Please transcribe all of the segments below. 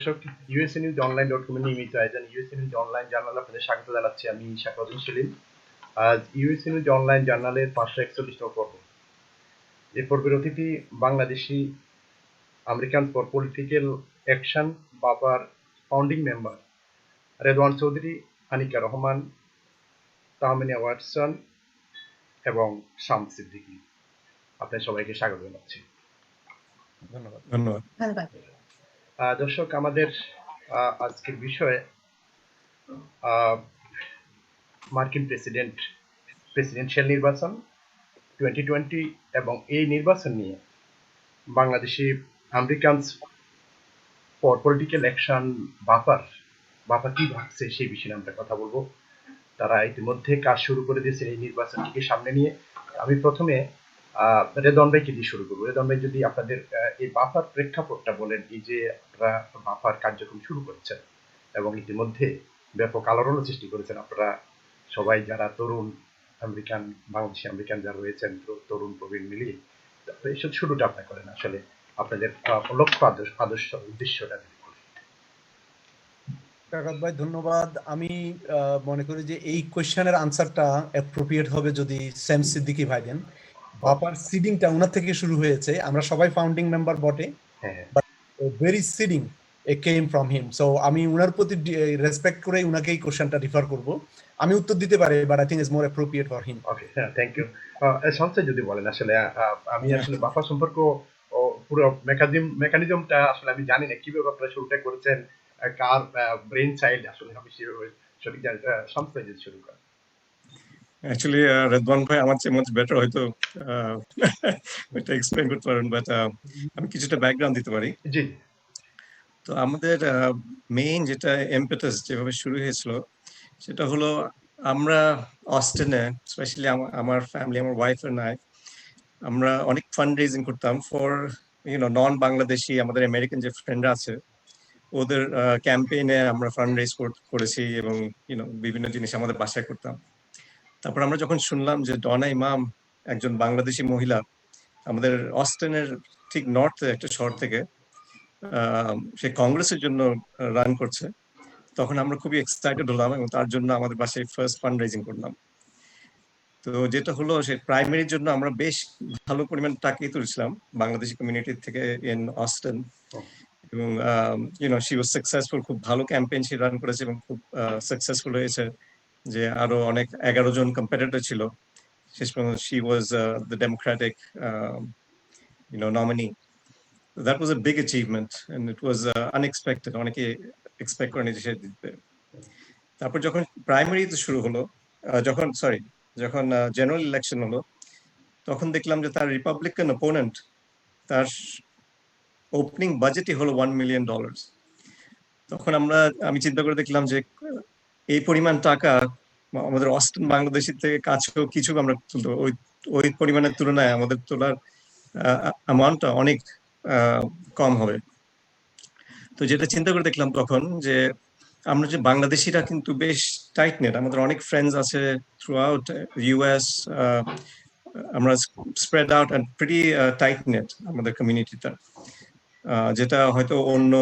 দর্শক, USA news online .com এর নিয়মিত আয়োজন ইউএসএ নিউজ অনলাইন জার্নাল আপনাদের স্বাগত জানাচ্ছি। আমি শাকাউদ্দিন সেলিম। আজ ইউএসএ নিউজ অনলাইন জার্নালের 541তম পর্ব। এই পর্বের অতিথি Bangladeshi American for political action বাপার founding member Redwan Chowdhury, Anika Rahman, Tahmina Watson এবং শাম সিদ্দিকী। আপনাদের সবাইকে স্বাগত জানাচ্ছি। ধন্যবাদ। দর্শক, আমাদের আজকের বিষয়ে মার্কিন প্রেসিডেন্সিয়াল নির্বাচন 2020 এবং এই নির্বাচন নিয়ে Bangladeshi Americans for political action বাপা কি ভাবছে সেই বিষয়ে আমরা কথা বলবো। তারা ইতিমধ্যে কাজ শুরু করে দিয়েছে এই নির্বাচনটিকে সামনে নিয়ে। আমি প্রথমে রেদওয়ান ভাইকে দিয়ে শুরু করবো। রেদওয়ান ভাই, যদি আপনাদের এই বাপার প্রেক্ষাপটটা বলেন, এই যে আপনারা বাপার কার্যক্রম শুরু করেছেন এবং ইতিমধ্যে ব্যাপক আলোড়নও সৃষ্টি করেছেন আপনারা সবাই, যারা তরুণ আমেরিকান, বাংলাদেশি আমেরিকান যারা রয়েছেন, তরুণ প্রবীণ মিলিয়ে এইসব শুরুটা আপনার করেন, আসলে আপনাদের লক্ষ্য আদর্শ উদ্দেশ্যটা। কাকাত ভাই ধন্যবাদ। আমি মনে করি যে এই কোয়েশ্চেনের আনসারটা অ্যাপ্রোপ্রিয়েট হবে যদি স্যাম সিদ্দিকী ভাই দেন। বাপার সিডিংটা ওনার থেকে শুরু হয়েছে। আমরা সবাই ফাউন্ডিং মেম্বার বটে, but very seeding came from him. So আমি উনার প্রতি রেসপেক্ট করে উনাকে এই কোয়েশ্চেনটা রিফার করব। আমি উত্তর দিতে পারি, but I think it's more appropriate for him. Okay, হ্যাঁ, থ্যাংক ইউ। সংস্থা যদি বলেন, আসলে আমি আসলে বাপা সম্পর্ক পুরো মেকানিজমটা আসলে আমি জানি না, কিভাবে আপনারা শুরুটা করেছেন, কার ব্রেন চাইল্ড, আসলে আমি সেভাবে সঠিক জানি। সংস্থা যদি শুরু করেন। অ্যাকচুয়ালি রেদওয়ান ভাই আমার চেয়ে মাচ বেটার হয়তো ওইটা এক্সপ্লেইন করতে পারেন, বাট আমি কিছুটা ব্যাকগ্রাউন্ড দিতে পারি। জি। তো আমাদের মেইন যেটা এমপেটাস যেভাবে শুরু হয়েছিল সেটা হলো আমরা অস্টিনে, স্পেশালি আমার ফ্যামিলি, আমার ওয়াইফ আর নাই, আমরা অনেক ফান্ড রেজিং করতাম ফর নন বাংলাদেশি আমাদের আমেরিকান যে ফ্রেন্ডরা আছে, ওদের ক্যাম্পেইনে আমরা ফান্ড রেজ করেছি এবং বিভিন্ন জিনিস আমাদের বাসায় করতাম। তারপর আমরা যখন শুনলাম যে ডনা ইমাম একজন বাংলাদেশি মহিলা আমাদের অস্টিনের ঠিক নর্থে একটা শহর থেকে সে কংগ্রেসের জন্য রান করছে, তখন আমরা খুবই এক্সাইটেড হলাম এবং তার জন্য আমাদের বাসায় ফার্স্ট ফান্ড রেজিং করলাম। তো যেটা হলো, সে প্রাইমারির জন্য আমরা বেশ ভালো পরিমাণ টাকাই তুলেছিলাম বাংলাদেশি কমিউনিটি থেকে ইন অস্টিন, এবং শি ওয়াজ সাকসেসফুল। খুব ভালো ক্যাম্পেইন সে রান করেছে এবং খুব সাকসেসফুল হয়েছে, যে আরো অনেক 11 জন কম্পিটিটর ছিল। শেষ পর্যন্ত she was the Democratic nominee. That was a big achievement and it was unexpected. অনেকে এক্সপেক্ট করেনি যে সে জিতবে। তারপর যখন প্রাইমারি শুরু হলো, যখন জেনারেল ইলেকশন হলো, তখন দেখলাম যে তার রিপাবলিকান অপোনেন্ট, তার ওপেনিং বাজেটই হলো $1 million। তখন আমি চিন্তা করে দেখলাম যে এই পরিমাণ টাকা আমাদের অস্টিন বাংলাদেশি থেকে কাছেও কিছু আমরা তুলতে, ওই পরিমাণের তুলনায় আমাদের তোলার অ্যামাউন্টটা অনেক কম হবে। তো যেটা চিন্তা করে দেখলাম তখন, যে আমরা যে বাংলাদেশিরা কিন্তু বেশ টাইট নেট, আমাদের অনেক ফ্রেন্ডস আছে থ্রু আউট ইউএস, আমরা spread out and pretty tight net আমাদের কমিউনিটিটা, যেটা হয়তো অন্য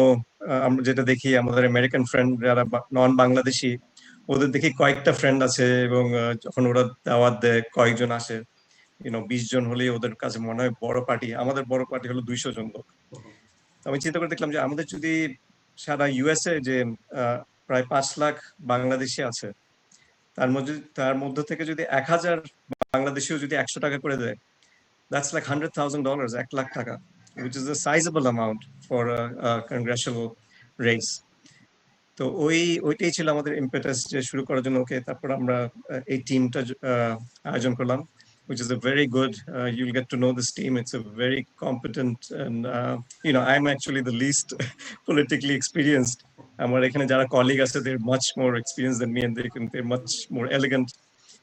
আমরা যেটা দেখি আমাদের আমেরিকান ফ্রেন্ড যারা নন বাংলাদেশি, ওদের দেখি কয়েকটা ফ্রেন্ড আছে এবং যখন ওরা দাওয়াত দেয় কয়েকজন আসে, 20 জন হলেই ওদের কাছে মনে হয় বড় পার্টি। আমাদের বড় পার্টি হলো 200 জন লোক। আমি চিন্তা করে দেখলাম যে আমাদের যদি সারা ইউএসএ যে প্রায় 5 লাখ বাংলাদেশি আছে, তার মধ্যে থেকে যদি 1000 বাংলাদেশিও যদি 100 টাকা করে দেয়, that's like $100,000, 1 লাখ টাকা, which is a sizable amount for a congressional race. তো ওইটাই ছিল আমাদের ইম্পেটাস যে শুরু করার জন্য। ওকে, তারপর আমরা এই টিমটা আয়োজন করলাম, which is a very good, you'll get to know this team. It's a very competent and I'm actually the least politically experienced. আমার এখানে যারা কলিগ আছে, they're much more experienced than me and they're much more elegant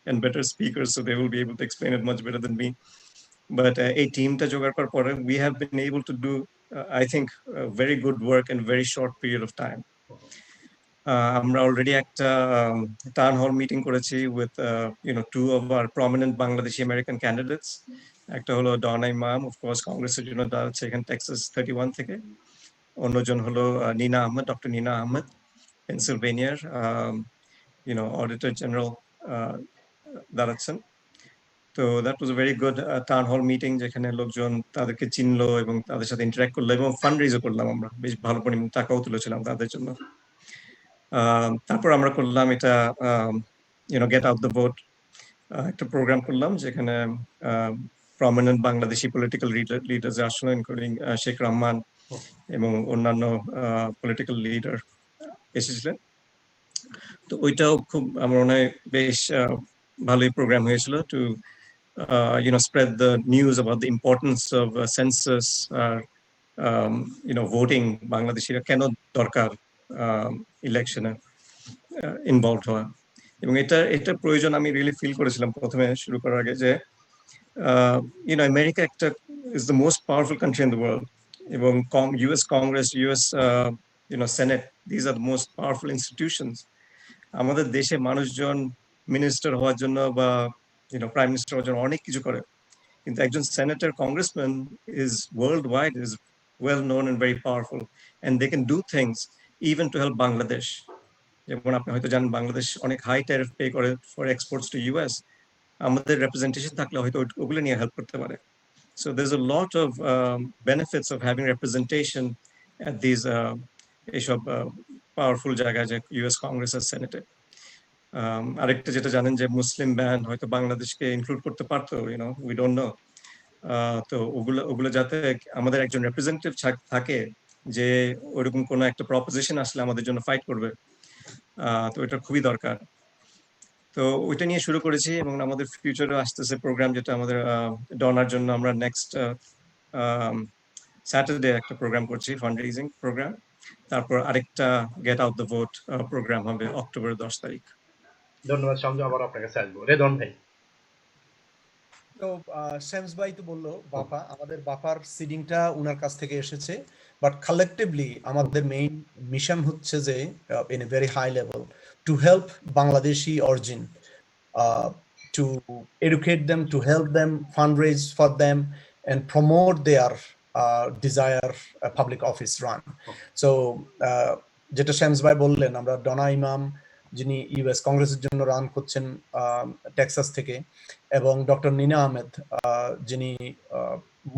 and better speakers, so they will be able to explain it much better than me. But এই টিমটা জোগাড় করার পরে we have been able to do I think very good work in a very short period of time. আমরা already একটা town hall meeting করেছি with two of our prominent Bangladeshi American candidates. একটা হলো ডনা ইমাম, অফকোর্স কংগ্রেসের জন্য দাঁড়াচ্ছে এখানে টেক্সাস 31 থেকে, অন্যজন হলো নিনা আহমেদ, ডক্টর নিনা আহমেদ, পেনসিলভেনিয়ার অডিটর জেনারেল দাঁড়াচ্ছেন। তো that was a very good town hall meeting, যেখানে লোকজন তাদেরকে চিনলো এবং তাদের সাথে ইন্টারাক্ট করলো এবং ফান্ড রেজও করলাম আমরা, বেশ ভালো পরিমাণ টাকাও তুলেছিলাম তাদের জন্য। তারপর আমরা করলাম এটা গেট আউট দ্য ভোট, একটা প্রোগ্রাম করলাম যেখানে প্রমিনেন্ট বাংলাদেশি পলিটিক্যাল লিডার্স আসলো, ইনক্লুডিং শেখ রহমান এবং অন্যান্য পলিটিক্যাল লিডার এসেছিলেন। তো ওইটাও খুব আমার মনে হয় বেশ ভালোই প্রোগ্রাম হয়েছিল, two spread the news about the importance of census, voting, বাংলাদেশিরা কেন দরকার ইলেকশনে ইনভলভ হওয়া। এবং এটা প্রয়োজন আমি রিয়েলি ফিল করেছিলাম প্রথমে শুরু করার আগে, যে আমেরিকা একটা is the most powerful country in the world, এবং US Congress, US Senate, these are the most powerful institutions. আমাদের দেশে মানুষজন মিনিস্টার হওয়ার জন্য বা প্রাইম মিনিস্টার হওয়ার জন্য অনেক কিছু করে, কিন্তু একজন senator, congressman is world wide, is well known and very powerful, and they can do things even to help Bangladesh. যেমন আপনি হয়তো জানেন বাংলাদেশ অনেক হাই ট্যারিফ পে করে ফর এক্সপোর্টস টু ইউএস, আমাদের রিপ্রেজেন্টেশন থাকলে হয়তো ওগুলো নিয়ে হেল্প করতে পারে। So there's a lot of benefits of having representation at these এইসব পাওয়ারফুল জায়গায়, যে ইউএস কংগ্রেস আর সেনেটে। আরেকটা যেটা জানেন যে মুসলিম ব্যান হয়তো বাংলাদেশকে ইনক্লুড করতে পারতো, উই ডোন্ট নো। তো ওগুলো যাতে আমাদের একজন রিপ্রেজেন্টেটিভ থাকে, যে ওইরকম কোনো একটা প্রপোজিশন আসলে আমাদের জন্য ফাইট করবে, তো এটা খুবই দরকার। তো ওইটা নিয়ে শুরু করেছি, এবং আমাদের ফিউচারে আসতেছে প্রোগ্রাম, যেটা আমাদের ডনার জন্য আমরা নেক্সট স্যাটারডে একটা প্রোগ্রাম করছি, ফান্ড রেজিং প্রোগ্রাম। তারপর আরেকটা get out the vote program হবে অক্টোবর 10 তারিখ। ধন্যবাদ শামসু, আবার আপনার কাছে আসবো। রেদন ভাই। তো শ্যামস ভাই তো বললো বাপা, আমাদের বাপার সিডিংটা উনার কাছ থেকে এসেছে, বাট কালেকটিভলি আমাদের মেইন মিশন হচ্ছে যে in a very high level to help Bangladeshi origin, to educate them, to help them, fundraise for them, and promote their desire public office run. So যেটা শ্যামস ভাই বললেন, আমরা ডনা ইমাম, যিনি ইউএস কংগ্রেসের জন্য রান করছেন টেক্সাস থেকে, এবং ডক্টর নিনা আহমেদ, যিনি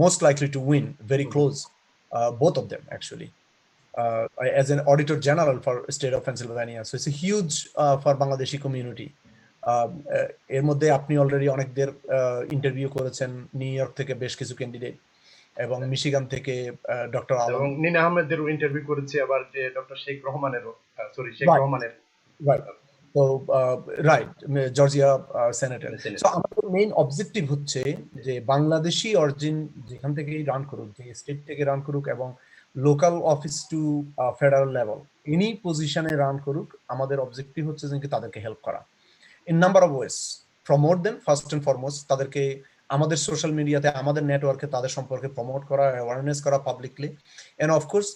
most likely to win, very close, both of them actually, as an auditor general for state of Pennsylvania. So it's a huge for Bangladeshi community. এর মধ্যে আপনি অলরেডি অনেকদের ইন্টারভিউ করেছেন, নিউ ইয়র্ক থেকে বেশ কিছু ক্যান্ডিডেট, এবং Michigan থেকে doctor Alam, এবং নিনা আহমেদেরও ইন্টারভিউ করেছি, আবার যে ডক্টর শেখ রহমানেরও, শেখ রহমানের, রাইট। তো রাইট, জর্জিয়া সেনেটর। সো আমাদের মেইন অবজেক্টিভ হচ্ছে যে বাংলাদেশি অরিজিন যেখান থেকেই রান করুক, যে স্টেট থেকে রান করুক, এবং local office to federal level any পজিশনে রান করুক, আমাদের অবজেক্টিভ হচ্ছে যে তাদেরকে হেল্প করা in number of ways. Promote them first and foremost, তাদেরকে আমাদের সোশ্যাল মিডিয়াতে, আমাদের নেটওয়ার্কে তাদের সম্পর্কে প্রমোট করা, অ্যাওয়ারনেস করা পাবলিকলি, এন্ড অফকোর্স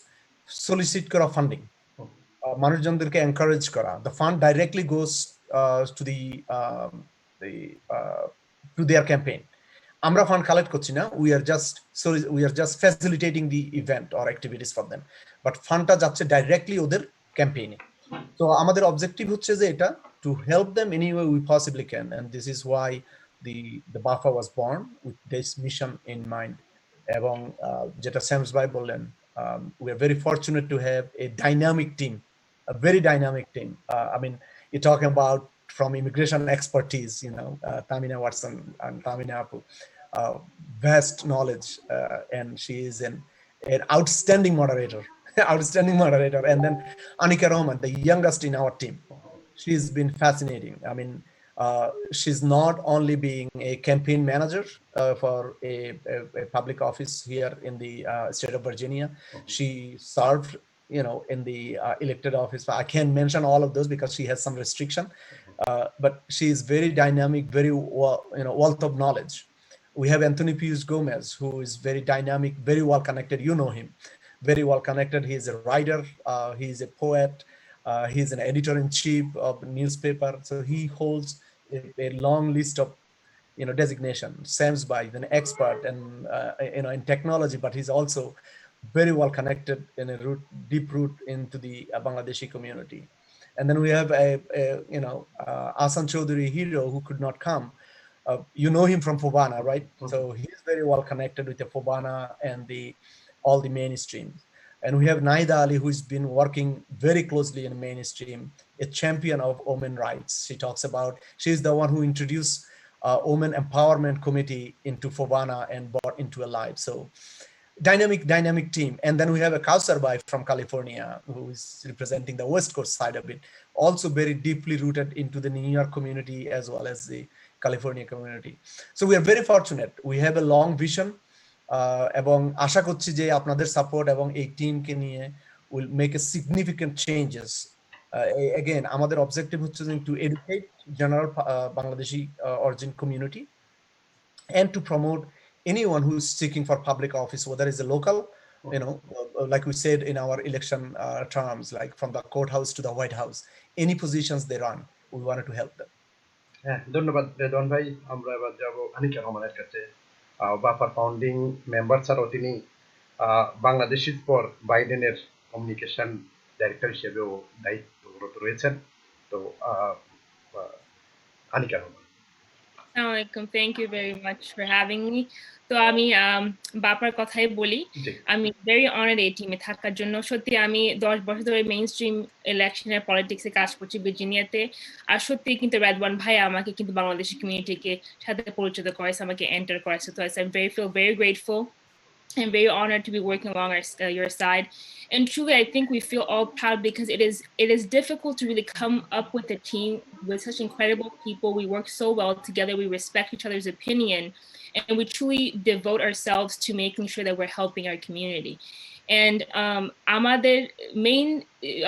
সলিসিট করা ফান্ডিং, মানুষজনদেরকে এনকারেজ করা। The fund directly goes to their campaign. আমরা ফান্ড কালেক্ট করছি না, we are just facilitating the event or activities for them, but ফান্ডটা যাচ্ছে ডাইরেক্টলি ওদের ক্যাম্পেইনে। তো আমাদের অবজেক্টিভ হচ্ছে যে এটা to help them any way we possibly can, and this is why the BAFA was born, with this mission in mind. এবং যেটা শ্যামস ভাই বললেন, we are very fortunate to have a dynamic team, a very dynamic team. I mean, you're talking about from immigration expertise, Tamina Watson and Tamina Apu, vast knowledge, and she is an outstanding moderator. Outstanding moderator. And then Anika Rahman, the youngest in our team. She's been fascinating. I mean, she's not only being a campaign manager for a public office here in the state of Virginia. She served, in the elected office. I can't mention all of those because she has some restriction, but she is very dynamic, very wealth of knowledge. We have Anthony Pius Gomez, who is very dynamic, very well connected. You know him, very well connected. He is a writer. He is a poet. He's an editor-in-chief of the newspaper, so he holds a long list of designation. Sam's by an expert and in technology, but he's also very well connected in a deep root into the Bangladeshi community. And then we have Asan Chaudhary Hero, who could not come. You know him from Fobana, right? So he's very well connected with the Fobana and all the mainstream. And we have Naida Ali, who's been working very closely in mainstream, a champion of women rights. She's the one who introduced Women Empowerment Committee into Fobana and brought into a life. So dynamic team. And then we have a Kausar Bai from California, who is representing the West Coast side of it, also very deeply rooted into the New York community as well as the California community. So we are very fortunate. We have a long vision, এবং আশা করছি যে আপনাদের support এবং এই টিমকে নিয়ে will make a significant changes. Again, আমাদের objective হচ্ছে to educate general Bangladeshi origin community and to promote anyone who's seeking for public office, whether it's a local, like we said in our election terms, like from the courthouse to the White House, any positions they run, we wanted to help them. হ্যাঁ, ধন্যবাদ রেদওয়ান ভাই। আমরা এবার যাব আনিকা রহমানের কাছে। Buffer founding member ছাড়াও তিনি বাংলাদেশের পর বাইডেনের কমিউনিকেশন ডাইরেক্টর হিসেবেও দায়িত্বরত রয়েছেন। তো Anika Rahman. Assalamualaikum. Thank you very much for having me. তো আমি বাপার কথাই বলি, আমি very honored এই টিমে থাকার জন্য। সত্যি আমি 10 বছর ধরে মেইনস্ট্রিম ইলেকশনের পলিটিক্সে কাজ করছি ভার্জিনিয়াতে। আর সত্যি কিন্তু রেদওয়ান ভাই আমাকে কিন্তু বাংলাদেশি কমিউনিটিকে সাথে পরিচিত করেছে, আমাকে এন্টার করেছে। তো I'm feel very grateful and very honored to be working along your side. And truly, I think we feel all proud because it is difficult to really come up with a team with such incredible people. We work so well together. We respect each other's opinion, and we truly devote ourselves to making sure that we're helping our community. And আমাদের main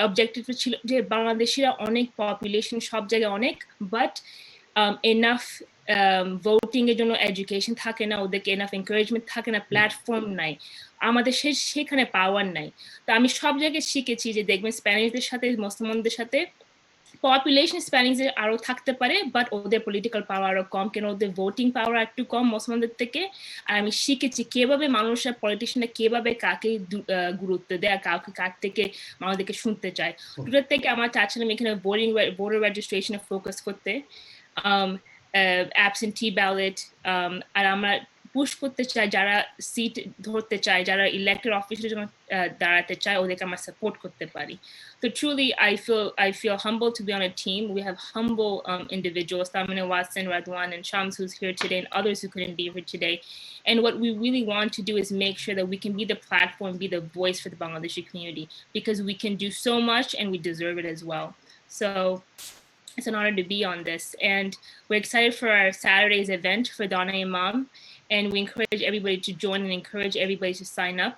objective ছিল যে বাংলাদেশিরা অনেক population সব জায়গায় অনেক, but enough voting এর জন্য এডুকেশন থাকে না, ওদেরকে এনাফ এনকারেজমেন্ট থাকে না, প্ল্যাটফর্ম নাই, আমাদের সেখানে পাওয়ার নাই। তো আমি সব জায়গায় শিখেছি যে দেখবেন স্প্যানিশদের সাথে মুসলমানদের সাথে পপুলেশন স্প্যানিশদের আরো থাকতে পারে, বাট ওদের পলিটিক্যাল পাওয়ার আরো কম, কেন ওদের ভোটিং পাওয়ার একটু কম মুসলমানদের থেকে। আর আমি শিখেছি কিভাবে মানুষরা পলিটিশিয়ানরা কিভাবে কাকে গুরুত্ব দেয়, কাউকে কার থেকে মানুষদেরকে শুনতে চায়। দুটোর থেকে আমার চাচ্ছিলাম এখানে ভোটার রেজিস্ট্রেশনে ফোকাস করতে, absentee ballot, আর আমরা পুশ করতে চাই যারা সিট ধরতে চায়, যারা ইলেক্টেড অফিসের জন্য দাঁড়াতে চায়, ওদেরকে আমরা সাপোর্ট করতে পারি। So truly, I feel humbled to be on a team. We have humble individuals, Tamina Watson, Radwan, and Shams, who's here today, and others who couldn't be here today. And what we really want to do is make sure that we can be the platform, be the voice for the Bangladeshi community, because we can do so much and we deserve it as well. So it's an honor to be on this. And we're excited for our Saturday's event for Dana Imam. And we encourage everybody to join and encourage everybody to sign up.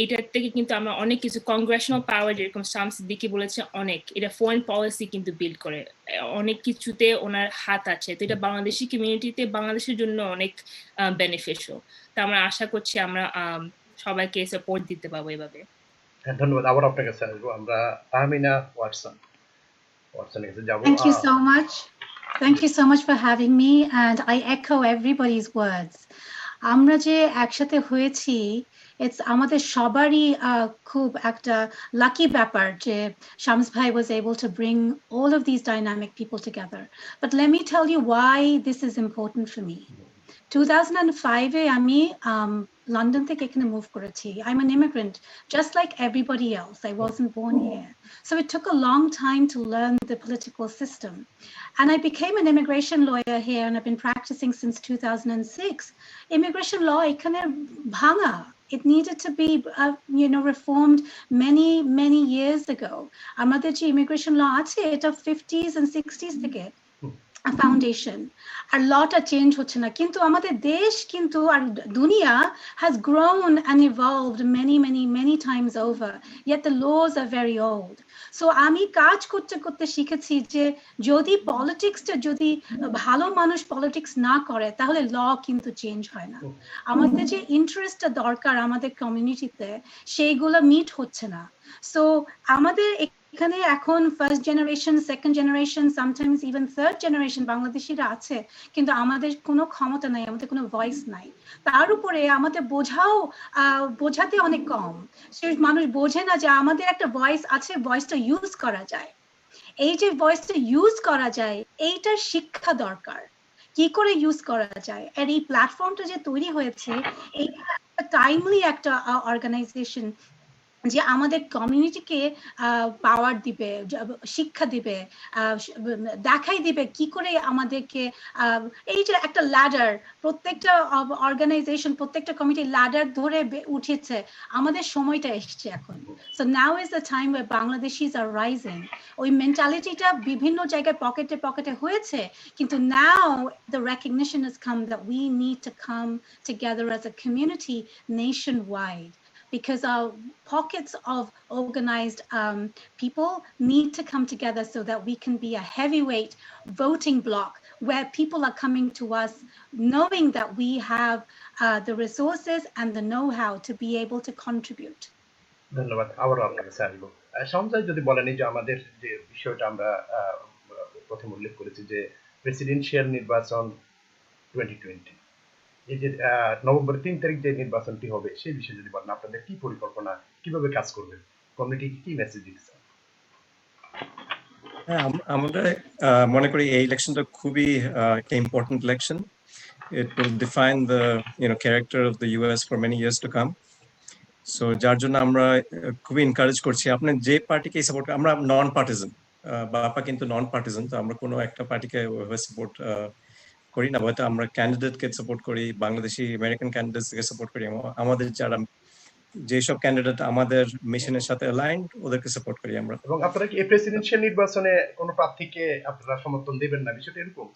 এটার থেকে কিন্তু আমরা অনেক কিছু Congressional পাওয়ার, যেরকম শামস সিদ্দিকী বলেছে, অনেক এটা ফরেন পলিসি কিন্তু বিল্ড করে, অনেক কিছুতে ওনার হাত আছে। তো এটা বাংলাদেশি কমিউনিটিতে বাংলাদেশের জন্য অনেক বেনিফিশিয়াল। তো আমরা আশা করছি আমরা সবাইকে সাপোর্ট দিতে পারবো এভাবে। ধন্যবাদ। আবার আপনার কাছে আসবো আমরা Tahmina Watson. Thank you so much. Thank you so much for having me, and I echo everybody's words. আমরা যে একসাথে হয়েছি, it's আমাদের সবারই খুব একটা লাকি ব্যাপার যে শামস ভাই was able to bring all of these dynamic people together. But let me tell you why this is important for me. 2005 আমি London থেকে এখানে move করেছি. I'm an immigrant, just like everybody else. I wasn't born here. So it took a long time to learn the political system. And I became an immigration lawyer here, and I've been practicing since 2006. Immigration law এখানে ভাঙা. It needed to be, reformed many years ago. আমাদের যে immigration law আছে, এটা 50s and 60s থেকে foundation. A lot of change হচ্ছে না, কিন্তু আমাদের দেশ কিন্তু আর দুনিয়া has grown and evolved many times over, yet the laws are very old. So আমি কাজ করতে করতে শিখেছি যে যদি পলিটিক্সটা যদি ভালো মানুষ পলিটিক্স না করে তাহলে ল কিন্তু চেঞ্জ হয় না। আমাদের যে ইন্টারেস্টটা দরকার আমাদের কমিউনিটিতে সেইগুলো মিট হচ্ছে না। সো আমাদের এখানে এখন first generation, second generation, sometimes even third generation বাংলাদেশিরা আছে, কিন্তু আমাদের কোনো ক্ষমতা নাই, আমাদের কোনো ভয়েস নাই। তার উপরে আমাদের বোঝাতে অনেক কম, সে মানুষ বোঝে না যে আমাদের একটা ভয়েস আছে, ভয়েসটা ইউজ করা যায়। এই যে ভয়েসটা ইউজ করা যায়, এইটার শিক্ষা দরকার, কি করে ইউজ করা যায়। আর এই প্ল্যাটফর্মটা যে তৈরি হয়েছে, এই টাইমলি একটা অর্গানাইজেশন যে আমাদের কমিউনিটিকে পাওয়ার দিবে, শিক্ষা দিবে, দেখাই দিবে কি করে আমাদেরকে, এই যে একটা ল্যাডার, প্রত্যেকটা অর্গানাইজেশন, প্রত্যেকটা কমিটি ল্যাডার ধরে উঠেছে, আমাদের সময়টা এসছে এখন। So now is the time way Bangladeshis are rising. ওই মেন্টালিটিটা বিভিন্ন জায়গায় পকেটে পকেটে হয়েছে, কিন্তু now the recognition has come that we need to come together as a community nationwide, because our pockets of organized people need to come together so that we can be a heavyweight voting bloc where people are coming to us knowing that we have the resources and the know-how to be able to contribute. ধন্যবাদ। আবারও আপনার কাছে আসবো। সঞ্জয়, যদি বলেন এই যে আমাদের যে বিষয়টা আমরা প্রথম উল্লেখ করেছি যে প্রেসিডেন্সিয়াল নির্বাচন 2020, এই যে নভেম্বর 3 তারিখ যে নির্বাচনটি হবে সেই বিষয়ে যদি বলেন, আপনাদের কি পরিকল্পনা, কিভাবে কাজ করবেন, কমিউনিটিকে কি মেসেজ দিচ্ছেন? হ্যাঁ, আমরা মনে করি এই ইলেকশনটা খুবই একটা important election. It will define the character of the US for many years to come. So যার জন্য আমরা খুবই এনকারেজ করছি। আপনি যে পার্টিকে সাপোর্ট, আমরা নন পার্টিজান, বাপা কিন্তু নন পার্টিজান, তো আমরা কোনো একটা পার্টিকে সাপোর্ট করি না, হয়তো আমরা ক্যান্ডিডেটকে সাপোর্ট করি, বাংলাদেশি আমেরিকান ক্যান্ডিডেটসকে সাপোর্ট করি, আমাদের যারা যেসব ক্যান্ডিডেট আমাদের মিশনের সাথে অ্যালাইনড ওদেরকে সাপোর্ট করি আমরা। এবং আপনারা কি এই প্রেসিডেন্সিয়াল নির্বাচনে কোনো প্রার্থীকে আপনারা সমর্থন দেবেন না, বিষয়টা এরকম?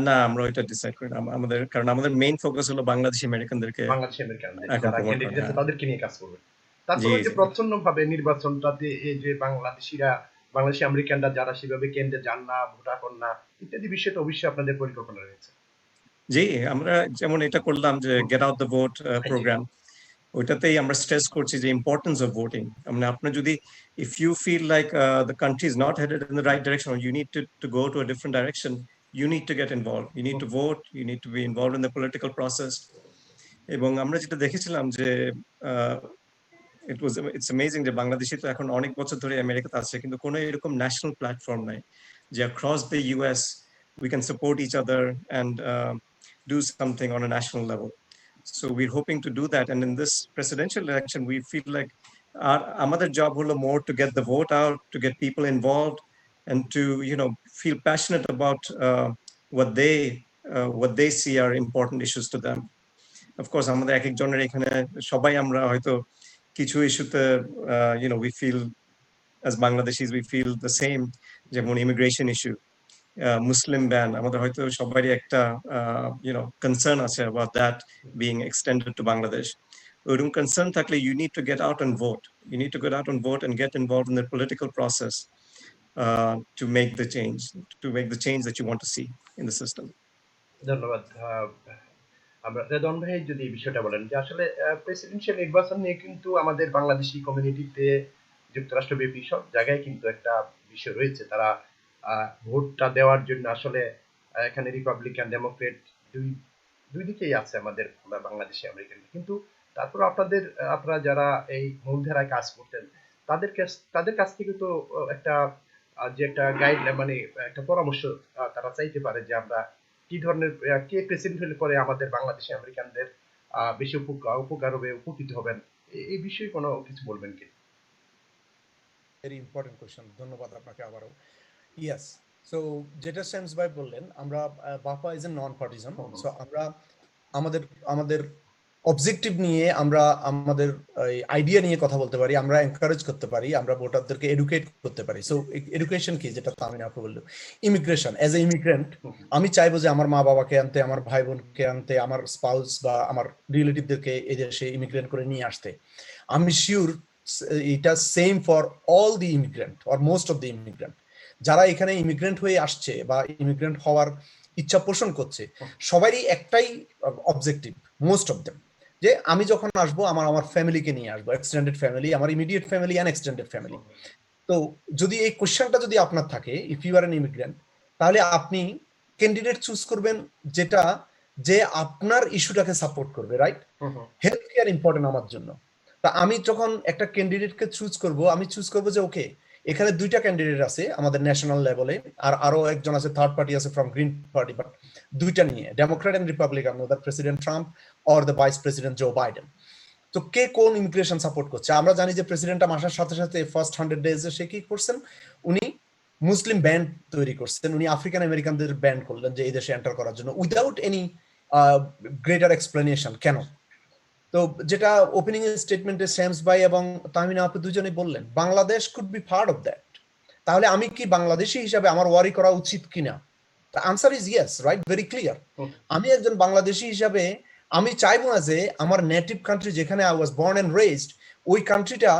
না, আমরা ওইটা ডিসাইড করি না আমাদের, কারণ আমাদের মেইন ফোকাস হলো বাংলাদেশি আমেরিকানদেরকে, বাংলাদেশি আমেরিকানদের যারা ক্যান্ডিডেট আছে তাদেরকে নিয়ে কাজ করবেন। তারপরে যে প্রচ্ছন্নভাবে নির্বাচনটাতে এই যে বাংলাদেশি আমেরিকানরা যারা সেভাবে কেন্দ্রে যান না, ভোটার হন না ইত্যাদি বিষয়টা অবশ্যই আপনাদের পরিকল্পনা রয়েছে। জি, আমরা যেমন এটা করলাম যে get out the vote program, ওইটাতেই আমরা স্ট্রেস করছি যে ইম্পর্টেন্স অফ ভোটিং। মানে আপনার যদি if you feel like the country is not headed in the right direction, you need to go to a different direction, you need to get involved, you need to vote, you need to be involved in the political process. এবং আমরা যেটা দেখেছিলাম যে it's amazing যে বাংলাদেশি তো এখন অনেক বছর ধরে আমেরিকাতে আছে, কিন্তু কোনো এরকম ন্যাশনাল প্ল্যাটফর্ম নাই যে across the US we can support each other and do something on a national level. So we're hoping to do that, and in this presidential election we feel like আমাদের job হলো more to get the vote out, to get people involved, and to feel passionate about what they see are important issues to them. Of course, আমাদের এক একজনের এখানে সবাই আমরা হয়তো কিছু ইস্যুতে we feel as Bangladeshis we feel the same, যেমন immigration issue, Muslim ban, আমাদের হয়তো সবারই একটা concern আছে about that being extended to Bangladesh. ওরকম concern থাকলে you need to get out and vote, you need to get out and vote and get involved in the political process to make the change that you want to see in the system. ধন্যবাদ। আমরা রেদন ভাই যদি এই বিষয়টা বলেন যে আসলে presidential নির্বাচন নিয়ে কিন্তু আমাদের বাংলাদেশি কমিউনিটিতে যুক্তরাষ্ট্রব্যাপী সব জায়গায় কিন্তু একটা বিষয় রয়েছে, তারা ভোটটা দেওয়ার জন্য আসলে এখানে রিপাবলিকান ডেমোক্রেট দুই দিকেই আছে আমাদের বাংলাদেশি আমেরিকান, কিন্তু তারপর আপনারা যারা এই মূলধারায় কাজ করতেন তাদের কাছ থেকে তো একটা গাইডলাইন, মানে একটা পরামর্শ তারা চাইতে পারে যে আমরা কি ধরনের কে প্রেসিডেন্ট হলে পরে আমাদের বাংলাদেশি আমেরিকানদের বেশি উপকার হবে, উপকৃত হবেন, এই বিষয়ে কোনো কিছু বলবেন কি? ভেরি ইম্পর্টেন্ট কোশ্চেন, ধন্যবাদ আপনাকে আবারও। ইয়েস, সো যেটা সেমস ভাই বললেন, আমরা বাপা is a non partisan, so আমরা আমাদের অবজেক্টিভ নিয়ে আমরা আমাদের আইডিয়া নিয়ে কথা বলতে পারি, আমরা এনকারেজ করতে পারি, আমরা ভোটারদেরকে এডুকেট করতে পারি। সো এডুকেশন কি, যেটা তামিন আপু বললো, ইমিগ্রেশন। অ্যাজ এ ইমিগ্রেন্ট আমি চাইবো যে আমার মা বাবাকে আনতে, আমার ভাই বোনকে আনতে, আমার স্পাউস বা আমার রিলেটিভদেরকে এই দেশে ইমিগ্রেন্ট করে নিয়ে আসতে। আমি শিওর এটা same for all the immigrant or most of the immigrant যারা এখানে ইমিগ্রেন্ট হয়ে আসছে বা ইমিগ্রেন্ট হওয়ার ইচ্ছা পোষণ করছে, সবারই একটাই অবজেক্টিভ, মোস্ট অফ দেম, যে আমি যখন আসবো আমার ফ্যামিলিকে নিয়ে আসবো, এক্সটেন্ডেড ফ্যামিলি, আমার immediate family and extended family. তো যদি এই কোশ্চেনটা যদি আপনার থাকে, if you are an immigrant, তাহলে আপনি ক্যান্ডিডেট চুজ করবেন যেটা যে আপনার ইস্যুটাকে সাপোর্ট করবে, রাইট? হেলথ কেয়ার ইম্পর্টেন্ট আমার জন্য। তা আমি যখন একটা ক্যান্ডিডেটকে চুজ করব, আমি চুজ করব যে ওকে, এখানে দুইটা ক্যান্ডিডেট আছে আমাদের ন্যাশনাল লেভেলে, আর আরো একজন আছে থার্ড পার্টি আছে ফ্রম গ্রিন পার্টি, বাট দুইটা নিয়ে, Democrat and Republican, other president Trump or the vice president Joe Biden. তো কে কোন ইমিগ্রেশন সাপোর্ট করছে? আমরা জানি যে প্রেসিডেন্ট আসার সাথে সাথে ফার্স্ট 100 ডেজে সে কি করছেন, উনি মুসলিম ব্যান্ড তৈরি করছেন, উনি আফ্রিকান আমেরিকানদের ব্যান করলেন যে এই দেশে এন্টার করার জন্য, উইদাউট এনি গ্রেটার এক্সপ্লেনেশন। কেন? তো যেটা ওপেনিং স্টেটমেন্টে শ্যামস ভাই এবং তাহমিনা আপু দুজনেই বললেন, Bangladesh could be part of that. তাহলে আমি কি বাংলাদেশি হিসাবে আমার ওয়ারি করা উচিত কিনা? The answer is yes, right? Very clear. আমি একজন বাংলাদেশি হিসাবে আমি চাইবো না যে আমার নেটিভ কান্ট্রি যেখানে I was born and raised, ওই কান্ট্রিটা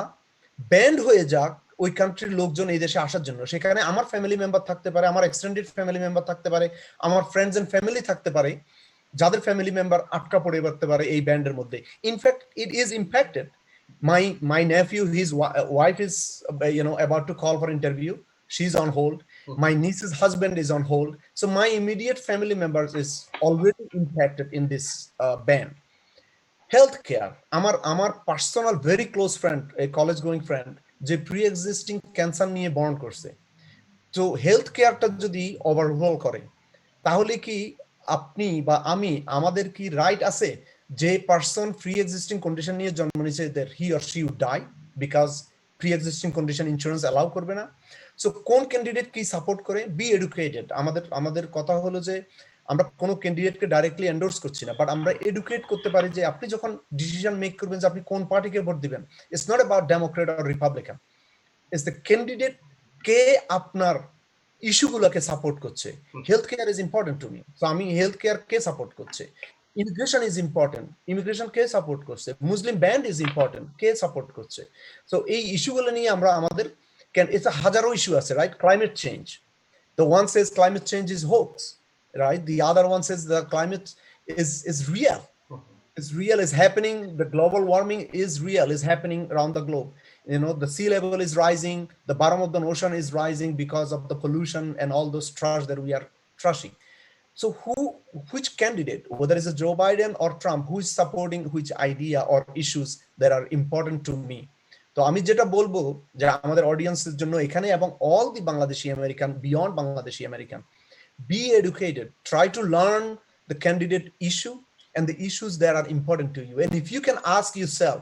ব্যান্ড হয়ে যাক ওই কান্ট্রির লোকজন এই দেশে আসার জন্য। সেখানে আমার ফ্যামিলি মেম্বার থাকতে পারে, আমার এক্সটেন্ডেড ফ্যামিলি মেম্বার থাকতে পারে, আমার ফ্রেন্ডস এন্ড ফ্যামিলি থাকতে পারে, যাদের ফ্যামিলি মেম্বার আটকা পড়ে থাকতে পারে এই ব্যান্ডের মধ্যে। In fact it is impacted. My nephew, his wife is about to call for interview. She's on hold. My niece's husband is on hold. So my immediate family members is already impacted in this ban. Healthcare. Amar personal very close friend, a college going friend, যে pre-existing cancer নিয়ে born করছে। তো health কেয়ারটা যদি overhaul করে, তাহলে কি আপনি বা আমি, আমাদের কি রাইট আছে যে পারসন প্রি এক্সিস্টিং কন্ডিশন নিয়ে জন্ম নিয়েছে, that he or she would die because pre existing condition insurance allow করবে না? সো কোন ক্যান্ডিডেট কি সাপোর্ট করে? Be educated. আমাদের কথা হলো যে আমরা কোনো ক্যান্ডিডেটকে ডাইরেক্টলি এন্ডোর্স করছি না, বাট আমরা এডুকেট করতে পারি যে আপনি যখন ডিসিশন মেক করবেন যে আপনি কোন পার্টিকে ভোট দিবেন, it's not about Democrat or Republican, it's the candidate কে আপনার ইস্যুগুলোকে সাপোর্ট করছে। Health care is important to me, তো আমি হেলথ কেয়ার কে সাপোর্ট করছে। ইমিগ্রেশন ইজ ইম্পর্টেন্ট, ইমিগ্রেশন কে সাপোর্ট করছে। মুসলিম ব্যান্ড ইজ ইম্পর্টেন্ট, কে সাপোর্ট করছে। তো এই ইস্যুগুলো নিয়ে আমরা আমাদের হাজারো ইস্যু আছে, right? Climate change, the one says climate change is hoax, right? The other one says the climate is real. It's real, is happening. The global warming is real, is happening around the globe. The sea level is rising, the bottom of the ocean is rising because of the pollution and all those trash that we are trashing. So which candidate, whether it's a Joe Biden or Trump, who is supporting which idea or issues that are important to me? তো আমি যেটা বলবো যে আমাদের অডিয়েন্সের জন্য এখানে এবং all the Bangladeshi American, beyond Bangladeshi American, be educated, try to learn the candidate issue and the issues that are important to you. And if you can ask yourself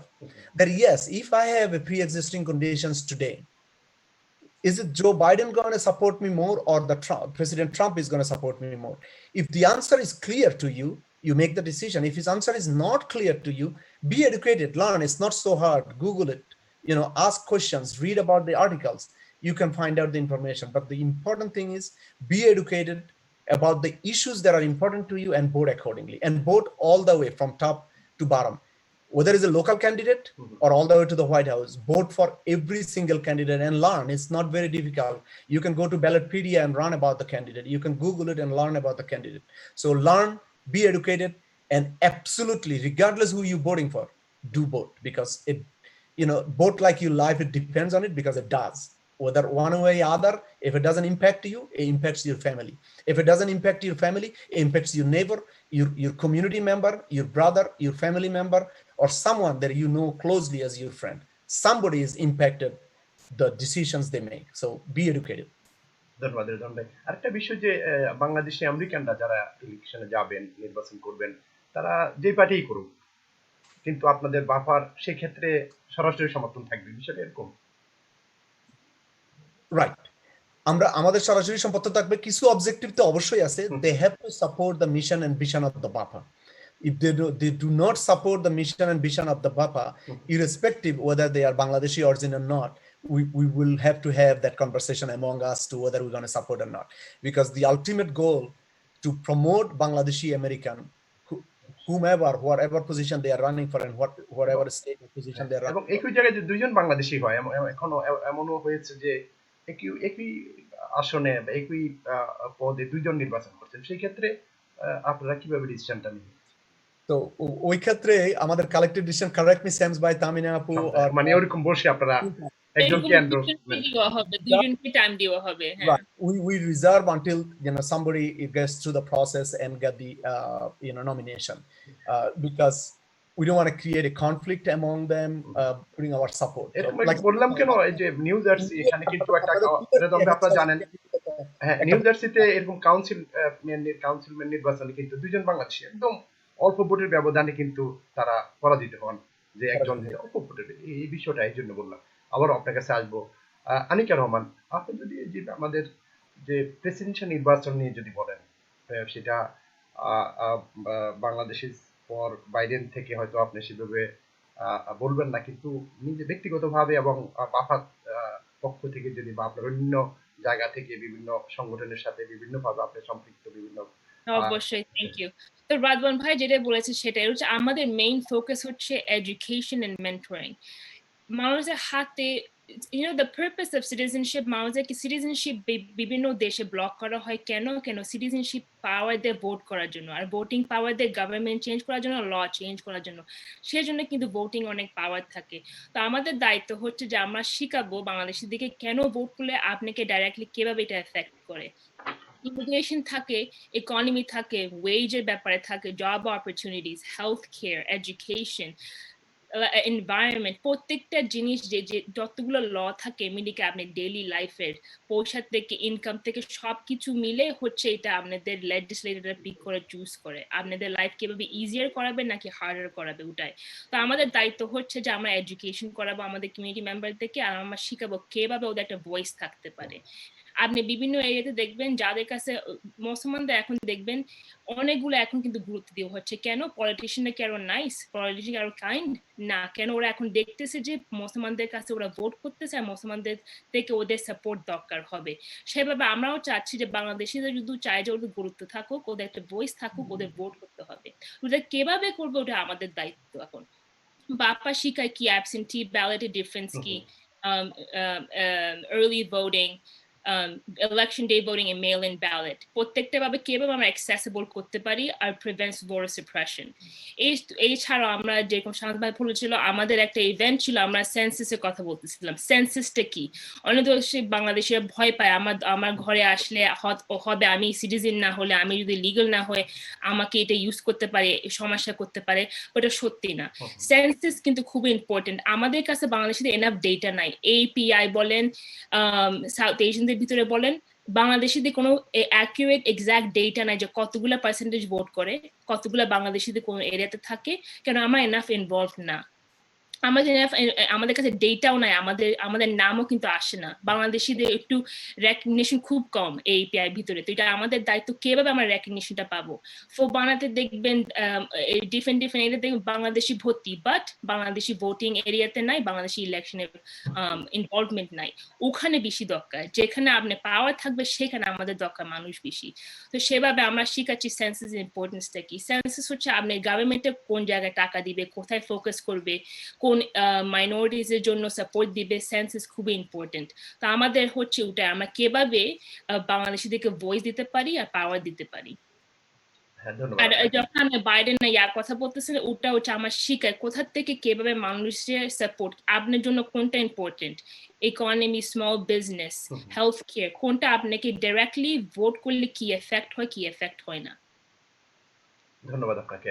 that, yes, if I have a pre-existing conditions today, is it Joe Biden going to support me more or the President Trump is going to support me more? If the answer is clear to you, you make the decision. If his answer is not clear to you, be educated, learn. It's not so hard. Google it, ask questions, read about the articles. You can find out the information. But the important thing is be educated about the issues that are important to you and vote accordingly. And vote all the way from top to bottom. Whether it's a local candidate or all the way to the White House, vote for every single candidate and learn. It's not very difficult. You can go to Ballotpedia and learn about the candidate. You can Google it and learn about the candidate. So learn, be educated, and absolutely, regardless who you're voting for, do vote, because it, vote like your life, it depends on it, because it does. Whether one way or other, if it doesn't impact you, it impacts your family. If it doesn't impact your family, it impacts your neighbor, your community member, your brother, your family member, or someone that you know closely as your friend. Somebody is impacted the decisions they make. So be educated. ধন্যবাদ রেজন ভাই। আরেকটা বিষয় যে বাংলাদেশি আমেরিকানরা যারা ইলেকশনে যাবেন, নির্বাচন করবেন, তারা যে পার্টিই করুক, কিন্তু আপনাদের বাফার সেই ক্ষেত্রে সরাসরি সমর্থন থাকবে, বিষয়টা এরকম? রাইট, আমাদের সরাসরি সম্পর্ক থাকবে। কিছু অবজেক্টিভ তো অবশ্যই আছে। They have to support the mission and vision of the BAPA. If they do not support the mission and vision of the BAPA, irrespective whether they are Bangladeshi origin or not, we will have to have that conversation among us to whether we're going to support or not. Because the ultimate goal to promote Bangladeshi American, whomever, whatever position they are running for and whatever state position they are running. এবং একই জায়গায় যে দুইজন বাংলাদেশি হয়, এখনো এমনও হয়েছে যে একই আসনে একই পদে দুইজন নির্বাচন করছেন, সেই ক্ষেত্রে আপনারা কিভাবে ডিসিশনটা নেবেন? তো ওই ক্ষেত্রে আমাদের collective decision, correct me Sam's ভাই, তামিনা আপু, মানে ওরকম বসে আপনারা একজনকে এন্ডোর্সমেন্ট দেওয়া হবে, দুইজনকে টাইম দেওয়া হবে। হ্যাঁ, Right. We reserve until somebody gets through the process and get the nomination, because we don't want to create a conflict among them during our support. like বললাম কেন এই যে নিউ জার্সি এখানে কিন্তু একটা এটা তো আপনারা জানেন, হ্যাঁ নিউ জার্সিতে এরকম কাউন্সিলম্যান নির্বাচনে কিন্তু দুইজন বাংলাদেশি একদম অল্প ভোটের ব্যবধানে কিন্তু তারা পরাজিত হন, যে একজন অল্প ভোটের, এই বিষয়টা এই জন্য বললাম। আবার আপনার কাছে আসবো আনিকা রহমান, আপনি যদি যে আমাদের যে প্রেসিডেন্সিয়াল নির্বাচন নিয়ে যদি বলেন, সেটা বাংলাদেশের পর বাইডেন থেকে হয়তো আপনি সেভাবে বলবেন না, কিন্তু নিজে ব্যক্তিগতভাবে এবং বাফার পক্ষ থেকে যদি বা আপনার অন্য জায়গা থেকে বিভিন্ন সংগঠনের সাথে বিভিন্নভাবে আপনি সম্পৃক্ত বিভিন্ন। অবশ্যই, থ্যাংক ইউ। তো রাদওয়ান ভাই যেটা বলেছে সেটাই হচ্ছে আমাদের মেইন ফোকাস হচ্ছে এডুকেশন এন্ড মেন্টরিং। মানুষের হাতে the purpose of citizenship, মানুষের কি সিটিজেনশিপ বিভিন্ন দেশে ব্লক করা হয় কেন সিটিজেনশিপ পাওয়ার দিয়ে ভোট করার জন্য, আর ভোটিং পাওয়ার দিয়ে গভর্নমেন্ট চেঞ্জ করার জন্য, ল চেঞ্জ করার জন্য, সেই জন্য কিন্তু ভোটিং অনেক পাওয়ার থাকে। তো আমাদের দায়িত্ব হচ্ছে যে আমরা শিখাবো বাংলাদেশের দিকে কেন ভোট করলে আপনাকে ডাইরেক্টলি কিভাবে এটা এফেক্ট করে। ইমিগ্রেশন থাকে, ইকোনমি থাকে, ওয়েজের ব্যাপারে থাকে, job opportunities, health care, education, environment, প্রত্যেকটা জিনিস যে যতগুলো ল থাকে মিলিকে আপনি ডেইলি লাইফের পয়সা থেকে ইনকাম থেকে সবকিছু মিলে হচ্ছে এটা আপনাদের লেজিসলেটররা পিক করে চুজ করে আপনাদের লাইফ কিভাবে ইজিয়ার করাবে নাকি হার্ডার করাবে ওটাই। তো আমাদের দায়িত্ব হচ্ছে যে আমরা এডুকেশন করাবো আমাদের কমিউনিটি মেম্বারদেরকে, আর আমরা শিখাবো কিভাবে ওদের একটা ভয়েস থাকতে পারে। আপনি বিভিন্ন এরিয়াতে দেখবেন যাদের কাছে মুসলমানদের এখন দেখবেন অনেকগুলো এখন কিন্তু গুরুত্ব দেওয়া হচ্ছে। কেন? পলিটিশিয়ানরা কি আরো নাইস, পলিটিশিয়ান আরো কাইন্ড না, কেন ওরা এখন দেখতেছে যে মুসলমানদের কাছে ওরা ভোট করতেছে আর মুসলমানদের থেকে ওদের সাপোর্ট দরকার হবে। সেভাবে আমরাও চাচ্ছি যে বাংলাদেশিরা যদি চায় যে ওদের গুরুত্ব থাকুক, ওদের একটা ভয়েস থাকুক, ওদের ভোট করতে হবে। ওদের কিভাবে করবে ওটা আমাদের দায়িত্ব এখন। বাপ্পা শিখায় কি অ্যাবসেন্টি ব্যালটের ডিফারেন্স কি, early voting, election day voting and mail-in ballot, প্রত্যেকটা ভাবে কিভাবে আমরা অ্যাক্সেসিবল করতে পারি আর প্রিভেন্টস voter suppression। এই ছাড়াও আমরা যেরকম শান্ত ভাই বলেছিল আমাদের একটা ইভেন্ট ছিল, আমরা সেন্সাসের কথা বলতেছিলাম। সেন্সাসটা কি? অনেক দেশে বাংলাদেশিরা ভয় পায় আমার ঘরে আসলে হবে, আমি সিটিজেন না হলে, আমি যদি লিগাল না হয়ে আমাকে এটা ইউজ করতে পারে, সমস্যা করতে পারে, ওটা সত্যি না। সেন্সাস কিন্তু খুব ইম্পর্টেন্ট। আমাদের কাছে বাংলাদেশে এনাফ ডেটা নাই। API বলেন, সাউথ এশিয়ানদের ভিতরে বলেন, বাংলাদেশিদের কোনো অ্যাকুরেট এক্সাক্ট ডেটা নাই যে কতগুলা পার্সেন্টেজ ভোট করে, কতগুলা বাংলাদেশিদের কোন এরিয়াতে থাকে, কেন আমরা এনাফ ইনভলভ না। আমাদের কাছে ডেটাও নাই, আমাদের নামও কিন্তু আসে না। বাংলাদেশিদের একটু রেকগনিশন খুব কম এই API ভিতরে। তো এটা আমাদের দায়িত্ব কিভাবে আমরা রেকগনিশনটা পাবো। বানাতে দেখবেন ডিফারেন্ট এরিয়াতে দেখবেন বাংলাদেশি ভর্তি, বাট বাংলাদেশি ভোটিং এরিয়াতে নাই, বাংলাদেশি ইলেকশনের ইনভলভমেন্ট নাই। ওখানে বেশি দরকার, যেখানে আপনি পাওয়ার থাকবে সেখানে আমাদের দরকার মানুষ বেশি। তো সেভাবে আমরা শিখাচ্ছি সেন্সাস ইম্পর্টেন্সটা কি। সেন্সাস হচ্ছে আপনি গভর্নমেন্টে কোন জায়গায় টাকা দিবে, কোথায় ফোকাস করবে, কোন মাইনরিটিস এর জন্য সাপোর্ট দিবে, সেন্সাস খুবই ইম্পর্টেন্ট। তো আমাদের হচ্ছে ওটা আমরা কিভাবে বাংলাদেশিদেরকে ভয়েস দিতে পারি আর পাওয়ার দিতে পারি। আর যখন আমি বাইডেন ইয়ার কথা বলতেছিলাম, ওটা হচ্ছে আমার শিখায় কোথা থেকে কিভাবে মানুষের সাপোর্ট, আপনার জন্য কোনটা important, economy, small business, health care, কোনটা আপনাকে ডাইরেক্টলি ভোট করলে কি এফেক্ট হয়, কি এফেক্ট হয় না। ধন্যবাদ আপনাকে।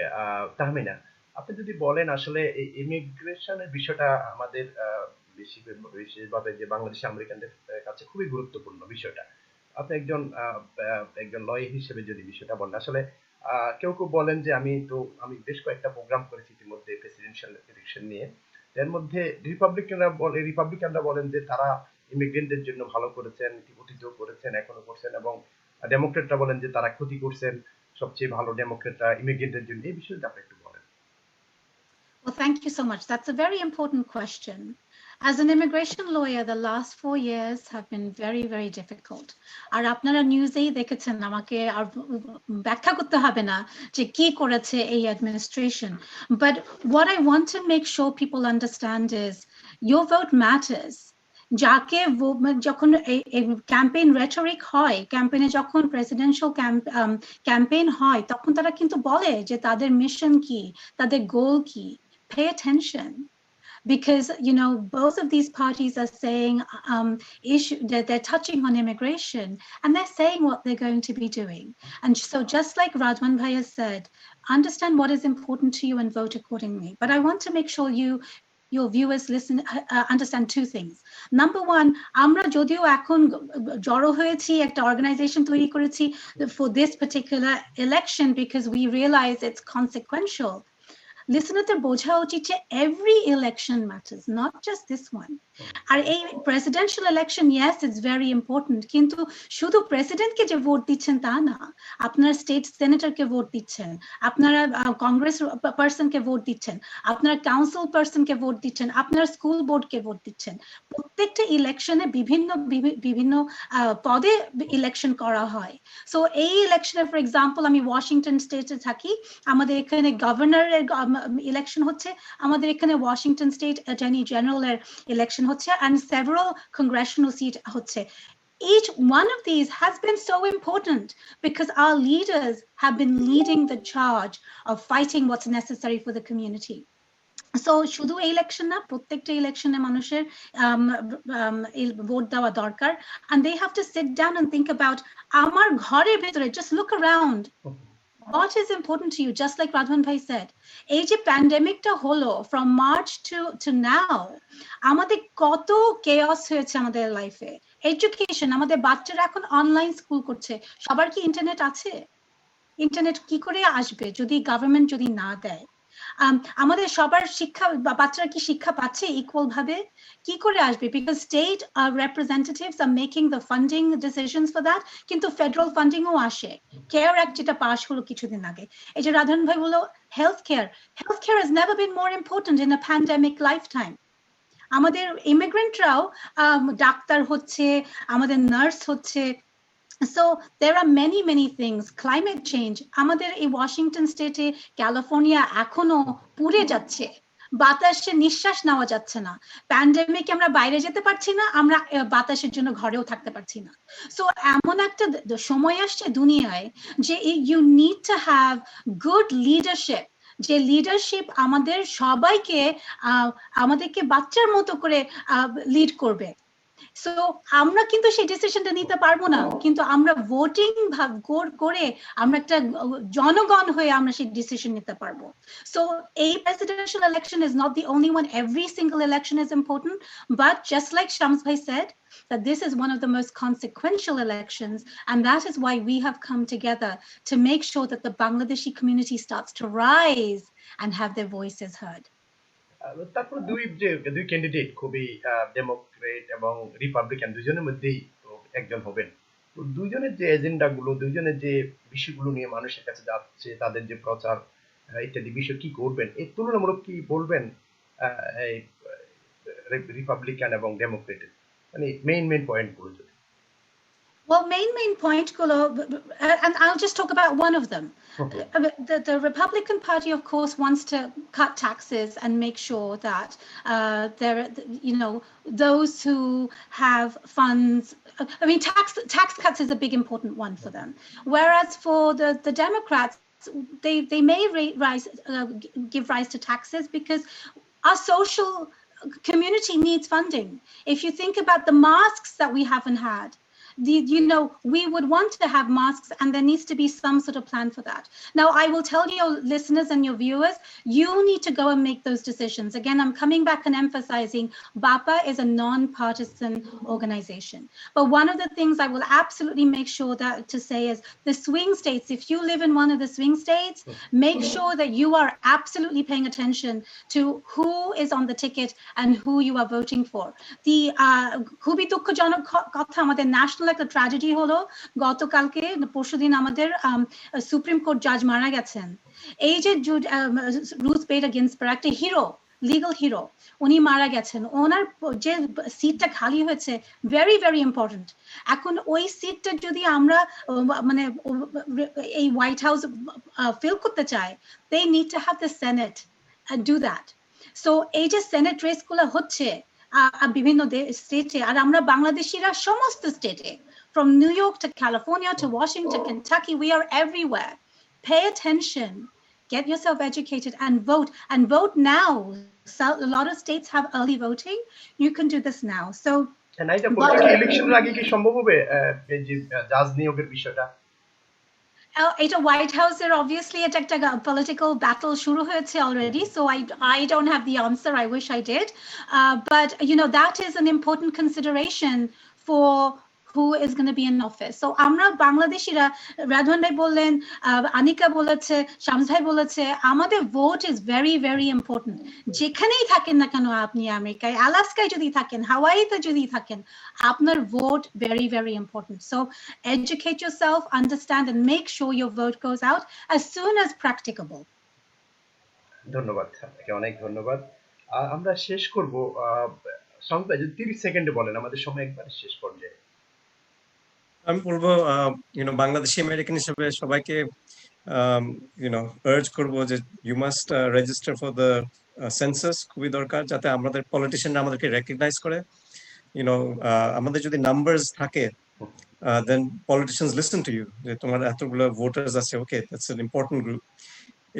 তাহমিনা, আপনি যদি বলেন আসলে এই ইমিগ্রেশনের বিষয়টা আমাদের বিশেষভাবে যে বাংলাদেশি আমেরিকানদের কাছে খুবই গুরুত্বপূর্ণ বিষয়টা, আপনি একজন লয়ার হিসেবে যদি বিষয়টা বলেন, আসলে কেউ বলেন যে আমি বেশ কয়েকটা প্রোগ্রাম করেছি ইতিমধ্যে প্রেসিডেন্সিয়াল ইলেকশন নিয়ে, এর মধ্যে রিপাবলিকানরা বলেন যে তারা ইমিগ্রেন্টদের জন্য ভালো করেছেন, অতীতেও করেছেন, এখনো করছেন, এবং ডেমোক্রেটরা বলেন যে তারা ক্ষতি করছেন, সবচেয়ে ভালো ডেমোক্রেটরা ইমিগ্রেন্টদের জন্য। এই বিষয়টা আপনি একটু বলেন। Well, thank you so much. That's a very important question. As an immigration lawyer, the last 4 years have been very, very difficult. আর আপনারা নিউজেই দেখেছেন, আমাকে আর ব্যাখ্যা করতে হবে না যে কি করেছে এই administration. But what I want to make sure people understand is your vote matters. যাকে যখন ক্যাম্পেইন রেটরিক হয়, ক্যাম্পেইনে যখন প্রেসিডেন্সিয়াল ক্যাম্পেইন হয়, তখন তারা কিন্তু বলে যে তাদের মিশন কি, তাদের গোল কি। Pay attention. because both of these parties are saying that they're touching on immigration, and they're saying what they're going to be doing. And so just like Radwan Bhai has said, understand what is important to you and vote accordingly. But I want to make sure your viewers listen, understand two things. Number one, আমরা যদিও এখন জড়ো হয়েছি একটা organization তৈরি করেছি for this particular election because we realize it's consequential. Listenerদের বোঝা উচিত যে every election matters, not just this one. আর এই presidential election, yes, it's very important, কিন্তু শুধু প্রেসিডেন্টকে যে ভোট দিচ্ছেন তা না, আপনারা স্টেট সেনেটরকে ভোট দিচ্ছেন, আপনারা কংগ্রেস পারসনকে ভোট দিচ্ছেন, আপনারা কাউন্সিল পারসনকে ভোট দিচ্ছেন, আপনারা স্কুল বোর্ডকে ভোট দিচ্ছেন। প্রত্যেকটা ইলেকশনে বিভিন্ন পদে ইলেকশন করা হয়। সো এই ইলেকশনে ফর এক্সাম্পল আমি ওয়াশিংটন স্টেটে থাকি, আমাদের এখানে গভর্নরের ইলেকশন হচ্ছে, আমাদের এখানে ওয়াশিংটন স্টেট অ্যাটর্নি জেনারেলের ইলেকশন হচ্ছে, and several congressional seats হচ্ছে। Each one of these has been so important because our leaders have been leading the charge of fighting what's necessary for the community. So শুধু election না, প্রত্যেকটা ইলেকশনে মানুষের vote দেওয়া দরকার, and they have to sit down and think about আমার ঘরের ভিতরে, just look around. What is important to you? Just like Radwan Bhai said, এই যে প্যান্ডেমিকটা হলো from March to now, আমাদের কত chaos হয়েছে আমাদের লাইফে। এডুকেশন, আমাদের বাচ্চারা এখন অনলাইন স্কুল করছে, সবার কি ইন্টারনেট আছে? ইন্টারনেট কি করে আসবে যদি গভর্নমেন্ট যদি না দেয়? আমাদের সবার শিক্ষা, বাচ্চারা কি শিক্ষা পাচ্ছে ইকুয়াল ভাবে? কি করে আসবে? Because state representatives are making the funding decisions for that, কিন্তু ফেডারেল ফান্ডিংও আসে। কেয়ার অ্যাক্ট যেটা পাস হলো কিছুদিন আগে, এই যে রাধান ভাই বললো health care has never been more important in a pandemic lifetime. আমাদের ইমিগ্রেন্টরাও ডাক্তার হচ্ছে, আমাদের নার্স হচ্ছে। So there are many things. Climate change, আমাদের এই ওয়াশিংটন স্টেটে, ক্যালিফোর্নিয়া এখনো পুড়ে যাচ্ছে, বাতাসে নিঃশ্বাস নেওয়া যাচ্ছে না। প্যান্ডেমিকে আমরা বাইরে যেতে পারছি না, আমরা বাতাসের জন্য ঘরেও থাকতে পারছি না। সো এমন একটা সময় আসছে দুনিয়ায় যে you need to have good leadership, যে লিডারশিপ আমাদের সবাইকে আমাদেরকে বাচ্চার মতো করে লিড করবে। সো আমরা কিন্তু সেই ডিসিশনটা নিতে পারবো না, কিন্তু আমরা ভোটিং করে আমরা একটা জনগণ হয়ে আমরা সেই ডিসিশন নিতে পারবো। সো এই presidential election is not the only one. Every single election is important, but just like Shams Bhai said, that this is one of the most consequential elections, and that is why we have come together to make sure that the Bangladeshi community starts to rise and have their voices heard. তারপর দুই candidate খুবই Democrat এবং Republican, দুজনের মধ্যেই একজন হবেন। তো দুজনের যে এজেন্ডা গুলো, দুজনের যে বিষয়গুলো নিয়ে মানুষের কাছে যাচ্ছে, তাদের যে প্রচার ইত্যাদি বিষয় কি করবেন, এই তুলনামূলক কি বলবেন রিপাবলিকান এবং ডেমোক্রেটের, মানে মেইন পয়েন্ট গুলো? Well, main point, and I'll just talk about one of them. Okay. The Republican Party, of course, wants to cut taxes and make sure that those who have funds. I mean, tax cuts is a big important one for them. Whereas for the Democrats, they may give rise to taxes because our social community needs funding. If you think about the masks that we haven't had, we would want to have masks, and there needs to be some sort of plan for that. Now, I will tell your listeners and your viewers, you need to go and make those decisions. Again, I'm coming back and emphasizing BAPA is a non-partisan organization. But one of the things I will absolutely make sure to say is the swing states, if you live in one of the swing states, make sure that you are absolutely paying attention to who is on the ticket and who you are voting for. The খুবই দুঃখজনক কথা, আমাদের national একটা tragedy হলো গতকালকে, পরশুদিন আমাদের supreme court জাজ মারা গেছেন। এই যে রুথ বেডার গিন্সবার্গ, একটা হিরো, লিগাল হিরো, উনি মারা গেছেন। ওনার যে সিটটা খালি হয়েছে, ভেরি ইম্পর্টেন্ট। এখন ওই সিটটা যদি আমরা মানে এই হোয়াইট হাউস ফিল করতে চাই, they need to have the Senate do that. So এই যে সেনেট রেস গুলো হচ্ছে বিভিন্ন স্টেটে, আর আমরা বাংলাদেশিরা সমস্ত স্টেটে, from New York to California to Washington, Kentucky, we are everywhere. Pay attention. get yourself educated and vote now. So a lot of states have early voting. You can do this now. So এটা ইলেকশনের আগে কি সম্ভব হবে এই যে জাজ নিয়োগের বিষয়টা? এটা হোয়াইট হাউসের obviously এটা একটা political battle শুরু হয়েছে already, so I don't have the answer. I wish I did, but you know that is an important consideration for who is going to be in office. So আমরা বাংলাদেশিরা, রাধওয়ান ভাই বললেন, আনিকা বলেছে, শামস ভাই বলেছে, আমাদের vote is very very important. যেখানেই থাকেন না কেন আপনি, আমেরিকায়, আলাস্কায় যদি থাকেন, হাওয়াইতে যদি থাকেন, আপনার vote very very important. So educate yourself, understand and make sure your vote goes out as soon as practicable. ধন্যবাদ, আপনাকে অনেক ধন্যবাদ। আমরা শেষ করব, শামস ভাই যদি 30 সেকেন্ডে বলেন, আমাদের সময় একবার শেষ পর্যায়ে। আমি বলবো বাংলাদেশি আমেরিকান হিসেবে সবাইকে আর্জ করবো যে you must register for the census, খুবই দরকার, যাতে আমাদের পলিটিশিয়ানরা আমাদেরকে রেকগনাইজ করে। আমাদের যদি নাম্বারস থাকে, then politicians listen to you, যে তোমার এতগুলো ভোটার্স আছে, okay, that's an important group.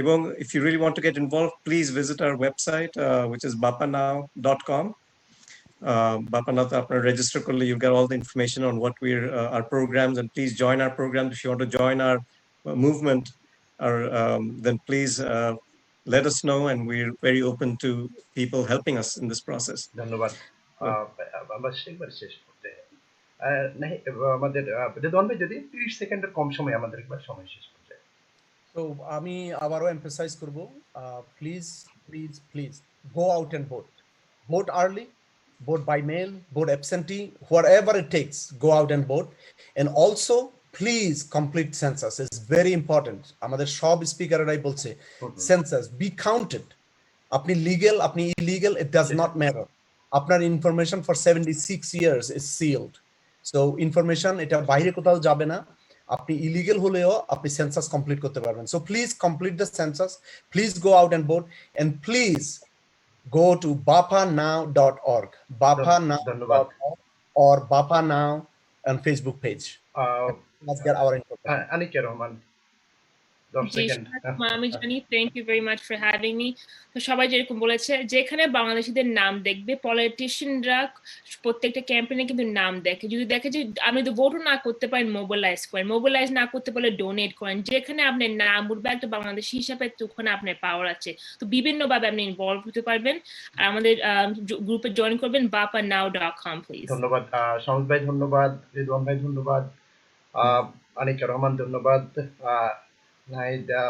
এবং if you really want to get involve, please visit our website which is bapanow.com. Bapanow আপনারা register করলে you get all the information on what we're our programs, and please join our programs. If you want to join our movement, or then please let us know, and we're very open to people helping us in this process. ধন্যবাদ। আমরা শেষ করতে আমাদের রেদওয়ান ভাই যদি 30 সেকেন্ডের কম সময়, আমাদের একবার সময় শেষ করতে। তো আমি আবারও এমফাসাইজ করব, please please please go out and vote early, vote by mail, vote absentee, whatever it takes, go out and vote. And also please complete census. It's very important. আমাদের সব স্পিকাররাই বলছে census, be counted. আপনি legal, আপনি illegal, it does not matter. আপনার information for 76 years is sealed. So information এটা বাইরে কোথাও যাবে না। আপনি ইলিগ্যাল হলেও আপনি সেন্সাস কমপ্লিট করতে পারবেন। So please complete the census, please go out and vote, and please go to bapanow.org, bapanow.org, or Bapanow on Facebook page. Let's get our information. Anika Rahman, আমি জানি, thank you very much for having me. তো সবাই যেরকম বলেছে, যেখানে বাংলাদেশিদের নাম দেখবে, পলিটিশিয়ানরা প্রত্যেকটা ক্যাম্পেইনে কিন্তু নাম দেখে, যদি দেখে যে আপনি তো ভোটও না করতে পারেন, মোবিলাইজ করেন, মোবিলাইজ না করতে পারলে ডোনেট করেন, যেখানে আপনার নাম উঠবে একটা বাংলাদেশি হিসাবে, ওখানে আপনার পাওয়ার আছে। তো বিভিন্নভাবে আপনি ইনভলভ হতে পারবেন, আর আমাদের গ্রুপে জয়েন করবেন, bapanow.com প্লিজ। ধন্যবাদ শামস ভাই, ধন্যবাদ রেদওয়ান ভাই, ধন্যবাদ আনিকা রহমান, ধন্যবাদ নাহিদা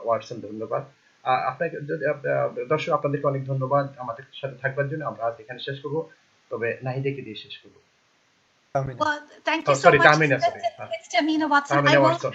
ওয়াটসন, ধন্যবাদ আপনাকে। দর্শক আপনাদেরকে অনেক ধন্যবাদ আমাদের সাথে থাকবার জন্য। আমরা আজ এখানে শেষ করবো, তবে নাহিদাকে দিয়ে শেষ করবো। Well, thank you so much. It's Tamina Watson.